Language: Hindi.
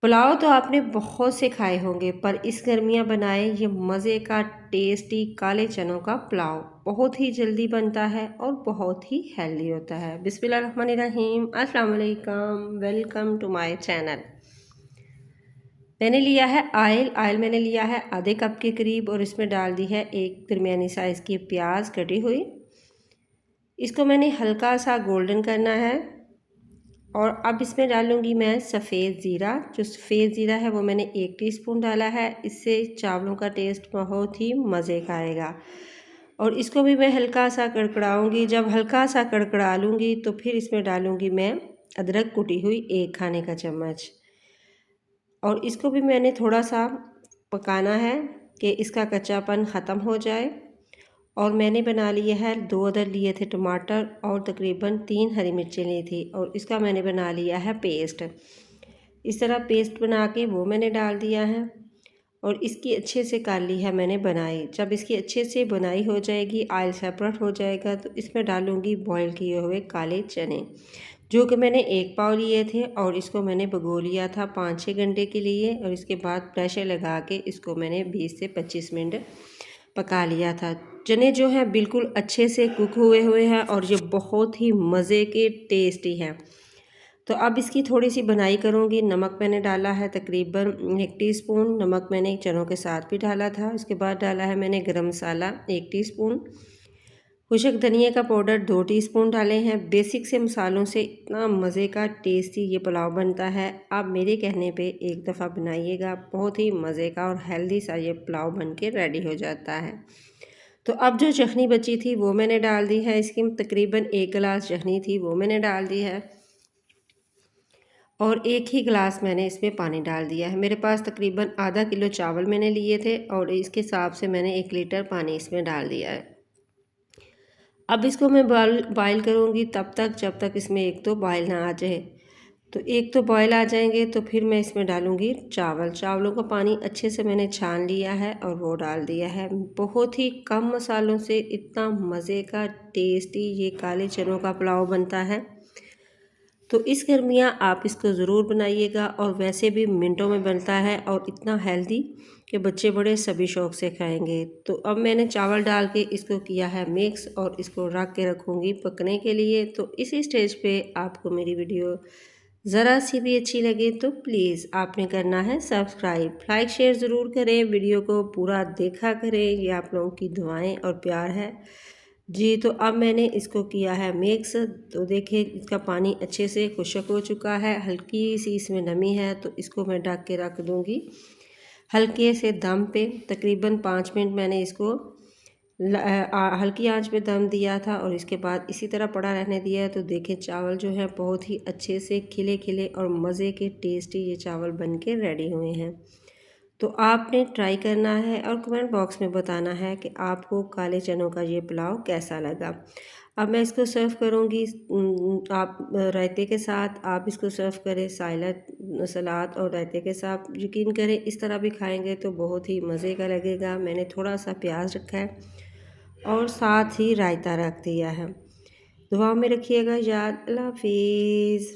पुलाव तो आपने बहुत से खाए होंगे, पर इस गर्मियाँ बनाए ये मज़े का टेस्टी काले चनों का पुलाव। बहुत ही जल्दी बनता है और बहुत ही हेल्दी होता है। बिस्मिल्लाहिर्रहमानिर्रहीम, अस्सलाम वालेकुम, वेलकम टू माय चैनल। मैंने लिया है ऑयल मैंने लिया है आधे कप के करीब और इसमें डाल दी है एक दरमियानी साइज़ की प्याज कटी हुई। इसको मैंने हल्का सा गोल्डन करना है और अब इसमें डालूँगी मैं सफ़ेद ज़ीरा। जो सफ़ेद ज़ीरा है वो मैंने 1 टीस्पून डाला है। इससे चावलों का टेस्ट बहुत ही मज़े का आएगा। और इसको भी मैं हल्का सा कड़कड़ाऊँगी। जब हल्का सा कड़कड़ा लूँगी तो फिर इसमें डालूँगी मैं अदरक कुटी हुई 1 खाने का चम्मच। और इसको भी मैंने थोड़ा सा पकाना है कि इसका कच्चापन ख़त्म हो जाए। और मैंने बना लिए है 2 अदर लिए थे टमाटर और तकरीबन 3 हरी मिर्चें ली थी और इसका मैंने बना लिया है पेस्ट। इस तरह पेस्ट बना के वो मैंने डाल दिया है और इसकी अच्छे से कर ली है मैंने बनाई। जब इसकी अच्छे से बनाई हो जाएगी, ऑयल सेपरेट हो जाएगा, तो इसमें डालूँगी बॉयल किए हुए काले चने, जो कि मैंने 1 पाव लिए थे और इसको मैंने भिगो लिया था 5-6 घंटे के लिए। और इसके बाद प्रेशर लगा के इसको मैंने 20 से 25 मिनट पका लिया था। चने जो हैं बिल्कुल अच्छे से कुक हुए हैं और ये बहुत ही मज़े के टेस्टी हैं। तो अब इसकी थोड़ी सी बनाई करूँगी। नमक मैंने डाला है तकरीबन 1 टीस्पून, नमक मैंने चनों के साथ भी डाला था। उसके बाद डाला है मैंने गरम मसाला 1 टीस्पून, खुशक धनिया का पाउडर 2 टीस्पून डाले हैं। बेसिक से मसालों से इतना मज़े का टेस्टी ये पुलाव बनता है। आप मेरे कहने पे एक दफ़ा बनाइएगा, बहुत ही मज़े का और हेल्दी सा ये पुलाव बन के रेडी हो जाता है। तो अब जो चटनी बची थी वो मैंने डाल दी है। इसकी तकरीबन 1 गिलास चटनी थी वो मैंने डाल दी है और 1 ही गिलास मैंने इसमें पानी डाल दिया है। मेरे पास तकरीबन आधा किलो चावल मैंने लिए थे और इसके हिसाब से मैंने 1 लीटर पानी इसमें डाल दिया है। अब इसको मैं बॉयल करूँगी तब तक जब तक इसमें एक तो बॉयल ना आ जाए। तो एक तो बॉयल आ जाएंगे तो फिर मैं इसमें डालूँगी चावलों का पानी अच्छे से मैंने छान लिया है और वो डाल दिया है। बहुत ही कम मसालों से इतना मज़े का टेस्टी ये काले चनों का पुलाव बनता है। तो इस गर्मियाँ आप इसको ज़रूर बनाइएगा और वैसे भी मिनटों में बनता है और इतना हेल्दी कि बच्चे बड़े सभी शौक़ से खाएंगे। तो अब मैंने चावल डाल के इसको किया है मिक्स और इसको रख के रखूँगी पकने के लिए। तो इसी स्टेज पे आपको मेरी वीडियो ज़रा सी भी अच्छी लगे तो प्लीज़ आपने करना है सब्सक्राइब, लाइक शेयर ज़रूर करें, वीडियो को पूरा देखा करें। ये आप लोगों की दुआएं और प्यार है जी। तो अब मैंने इसको किया है मिक्स। तो देखिए इसका पानी अच्छे से खुश्क हो चुका है, हल्की सी इसमें नमी है। तो इसको मैं ढक के रख दूँगी हल्के से दम पे। तकरीबन 5 मिनट मैंने इसको हल्की आंच पे दम दिया था और इसके बाद इसी तरह पड़ा रहने दिया है। तो देखिए चावल जो है बहुत ही अच्छे से खिले खिले और मज़े के टेस्टी ये चावल बन के रेडी हुए हैं। तो आपने ट्राई करना है और कमेंट बॉक्स में बताना है कि आपको काले चनों का ये पुलाव कैसा लगा। अब मैं इसको सर्व करूँगी आप रायते के साथ। आप इसको सर्व करें सलाद और रायते के साथ। यकीन करें इस तरह भी खाएंगे तो बहुत ही मज़े का लगेगा। मैंने थोड़ा सा प्याज रखा है और साथ ही रायता रख दिया है। दुआ में रखिएगा याद। अल्लाह हाफिज़।